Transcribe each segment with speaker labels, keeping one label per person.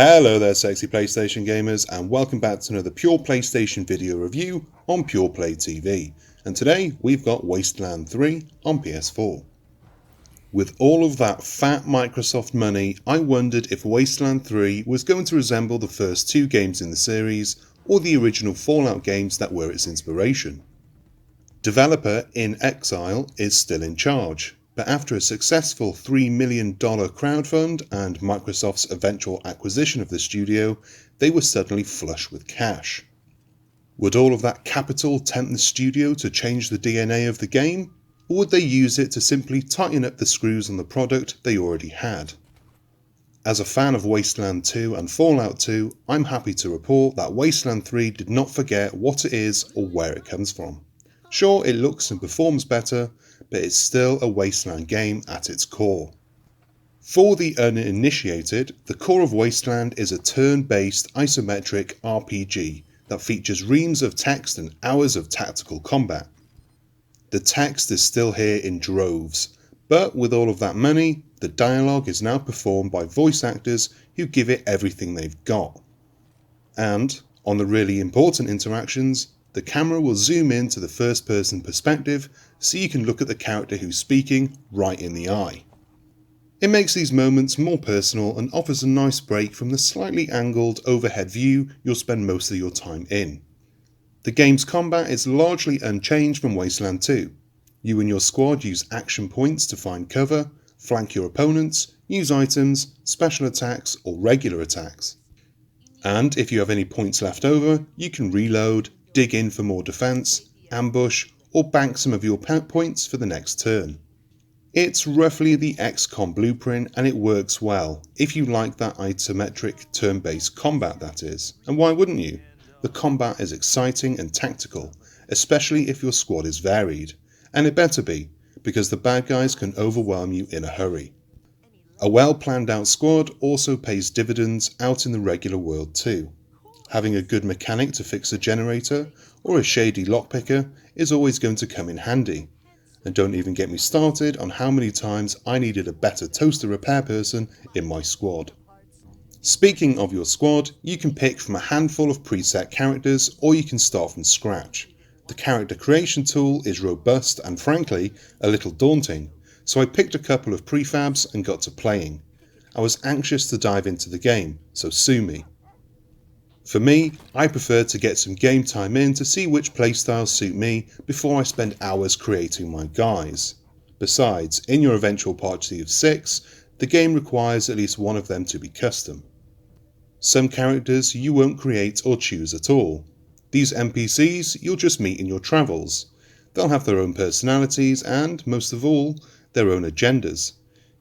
Speaker 1: Hello there sexy PlayStation gamers, and welcome back to another Pure PlayStation video review on Pure Play TV. And today we've got Wasteland 3 on PS4. With all of that fat Microsoft money, I wondered if Wasteland 3 was going to resemble the first two games in the series or the original Fallout games that were its inspiration. Developer In Exile is still in charge, but after a successful $3 million crowdfund and Microsoft's eventual acquisition of the studio, they were suddenly flush with cash. Would all of that capital tempt the studio to change the DNA of the game, or would they use it to simply tighten up the screws on the product they already had? As a fan of Wasteland 2 and Fallout 2, I'm happy to report that Wasteland 3 did not forget what it is or where it comes from. Sure, it looks and performs better, but it's still a Wasteland game at its core. For the uninitiated, the core of Wasteland is a turn-based isometric RPG that features reams of text and hours of tactical combat. The text is still here in droves, but with all of that money, the dialogue is now performed by voice actors who give it everything they've got. And, on the really important interactions, the camera will zoom in to the first-person perspective so you can look at the character who's speaking right in the eye. It makes these moments more personal and offers a nice break from the slightly angled overhead view you'll spend most of your time in. The game's combat is largely unchanged from Wasteland 2. You and your squad use action points to find cover, flank your opponents, use items, special attacks or regular attacks. And if you have any points left over, you can reload, dig in for more defense, ambush, or bank some of your points for the next turn. It's roughly the XCOM blueprint, and it works well, if you like that isometric turn-based combat, that is. And why wouldn't you? The combat is exciting and tactical, especially if your squad is varied. And it better be, because the bad guys can overwhelm you in a hurry. A well planned out squad also pays dividends out in the regular world too. Having a good mechanic to fix a generator or a shady lockpicker is always going to come in handy. And don't even get me started on how many times I needed a better toaster repair person in my squad. Speaking of your squad, you can pick from a handful of preset characters or you can start from scratch. The character creation tool is robust and frankly a little daunting, so I picked a couple of prefabs and got to playing. I was anxious to dive into the game, so sue me. For me, I prefer to get some game time in to see which playstyles suit me before I spend hours creating my guys. Besides, in your eventual party of 6, the game requires at least one of them to be custom. Some characters you won't create or choose at all. These NPCs you'll just meet in your travels. They'll have their own personalities and, most of all, their own agendas.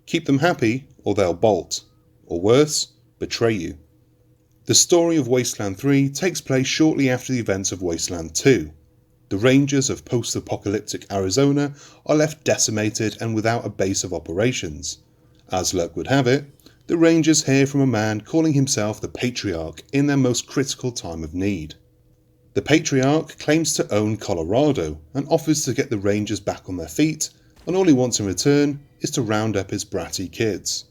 Speaker 1: Keep them happy or they'll bolt. Or worse, betray you. The story of Wasteland 3 takes place shortly after the events of Wasteland 2. The rangers of post-apocalyptic Arizona are left decimated and without a base of operations. As luck would have it, the rangers hear from a man calling himself the Patriarch in their most critical time of need. The Patriarch claims to own Colorado and offers to get the rangers back on their feet, and all he wants in return is to round up his bratty kids.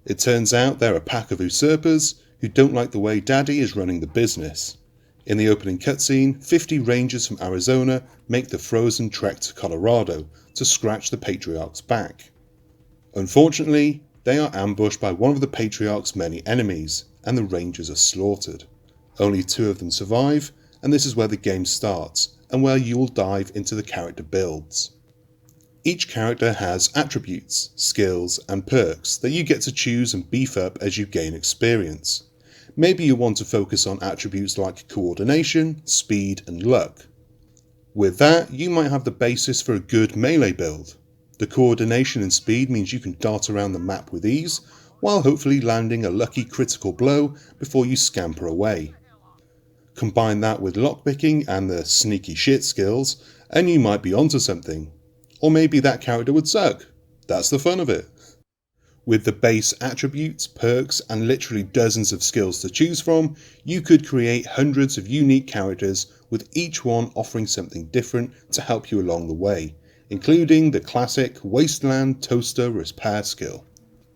Speaker 1: It turns out they're a pack of usurpers who don't like the way Daddy is running the business. In the opening cutscene, 50 rangers from Arizona make the frozen trek to Colorado to scratch the Patriarch's back. Unfortunately, they are ambushed by one of the Patriarch's many enemies, and the rangers are slaughtered. Only 2 of them survive, and this is where the game starts, and where you will dive into the character builds. Each character has attributes, skills, and perks that you get to choose and beef up as you gain experience. Maybe you want to focus on attributes like coordination, speed, and luck. With that, you might have the basis for a good melee build. The coordination and speed means you can dart around the map with ease, while hopefully landing a lucky critical blow before you scamper away. Combine that with lockpicking and the sneaky shit skills, and you might be onto something. Or maybe that character would suck. That's the fun of it. With the base attributes, perks, and literally dozens of skills to choose from, you could create hundreds of unique characters, with each one offering something different to help you along the way, including the classic Wasteland Toaster Repair skill.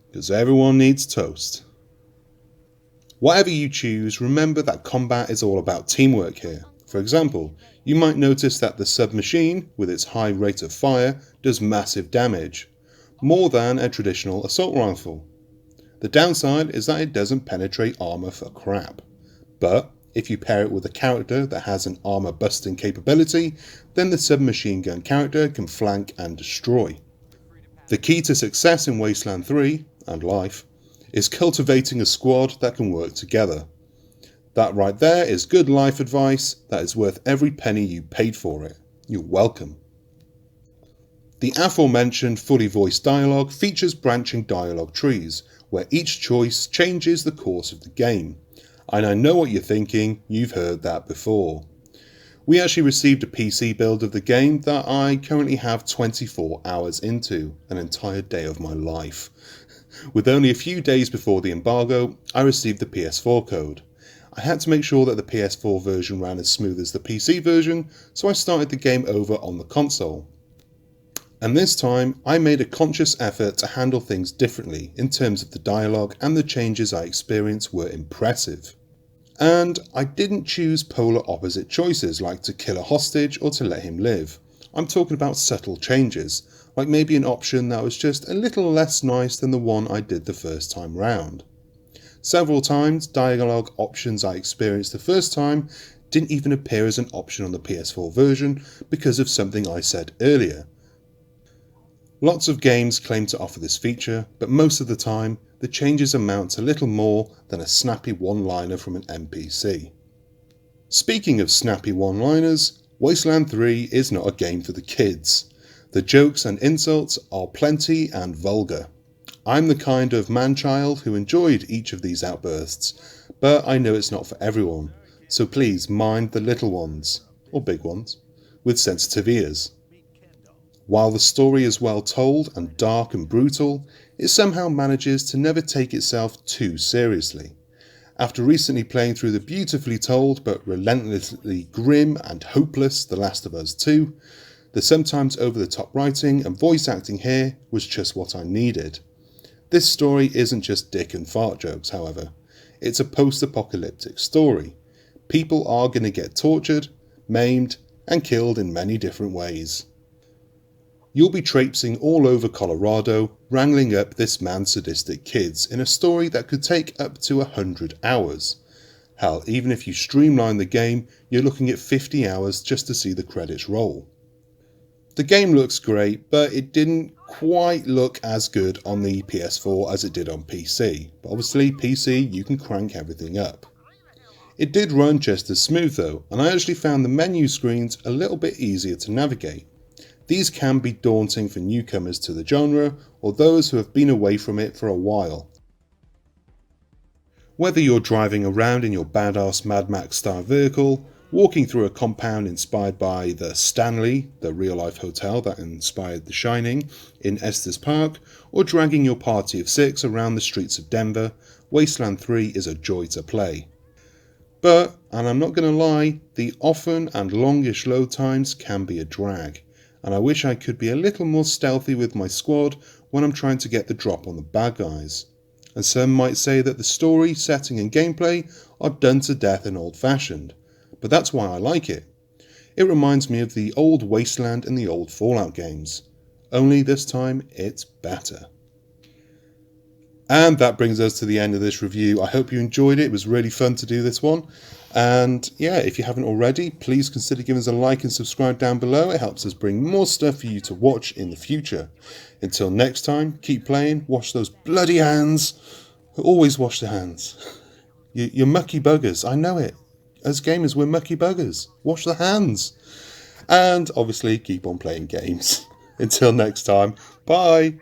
Speaker 1: Because everyone needs toast. Whatever you choose, remember that combat is all about teamwork here. For example, you might notice that the submachine, with its high rate of fire, does massive damage, more than a traditional assault rifle. The downside is that it doesn't penetrate armour for crap. But if you pair it with a character that has an armour busting capability, then the submachine gun character can flank and destroy. The key to success in Wasteland 3, and life, is cultivating a squad that can work together. That right there is good life advice that is worth every penny you paid for it. You're welcome. The aforementioned fully voiced dialogue features branching dialogue trees, where each choice changes the course of the game. And I know what you're thinking, you've heard that before. We actually received a PC build of the game that I currently have 24 hours into, an entire day of my life. With only a few days before the embargo, I received the PS4 code. I had to make sure that the PS4 version ran as smooth as the PC version, so I started the game over on the console. And this time, I made a conscious effort to handle things differently in terms of the dialogue, and the changes I experienced were impressive. And I didn't choose polar opposite choices like to kill a hostage or to let him live. I'm talking about subtle changes, like maybe an option that was just a little less nice than the one I did the first time round. Several times, dialogue options I experienced the first time didn't even appear as an option on the PS4 version because of something I said earlier. Lots of games claim to offer this feature, but most of the time, the changes amount to little more than a snappy one-liner from an NPC. Speaking of snappy one-liners, Wasteland 3 is not a game for the kids. The jokes and insults are plenty and vulgar. I'm the kind of man-child who enjoyed each of these outbursts, but I know it's not for everyone, so please mind the little ones, or big ones, with sensitive ears. While the story is well told and dark and brutal, it somehow manages to never take itself too seriously. After recently playing through the beautifully told but relentlessly grim and hopeless The Last of Us 2, the sometimes over-the-top writing and voice acting here was just what I needed. This story isn't just dick and fart jokes, however. It's a post-apocalyptic story. People are going to get tortured, maimed, and killed in many different ways. You'll be traipsing all over Colorado, wrangling up this man's sadistic kids in a story that could take up to 100 hours. Hell, even if you streamline the game, you're looking at 50 hours just to see the credits roll. The game looks great, but it didn't quite look as good on the PS4 as it did on PC. But obviously, PC, you can crank everything up. It did run just as smooth though, and I actually found the menu screens a little bit easier to navigate. These can be daunting for newcomers to the genre, or those who have been away from it for a while. Whether you're driving around in your badass Mad Max style vehicle, walking through a compound inspired by the Stanley, the real-life hotel that inspired The Shining, in Estes Park, or dragging your party of 6 around the streets of Denver, Wasteland 3 is a joy to play. But, and I'm not going to lie, the often and longish load times can be a drag, and I wish I could be a little more stealthy with my squad when I'm trying to get the drop on the bad guys. And some might say that the story, setting and gameplay are done to death and old-fashioned. But that's why I like it. It reminds me of the old Wasteland and the old Fallout games. Only this time, it's better. And that brings us to the end of this review. I hope you enjoyed it. It was really fun to do this one. And yeah, if you haven't already, please consider giving us a like and subscribe down below. It helps us bring more stuff for you to watch in the future. Until next time, keep playing, wash those bloody hands. Always wash the hands. You're mucky buggers, I know it. As gamers, we're mucky buggers. Wash the hands. And obviously, keep on playing games. Until next time, bye.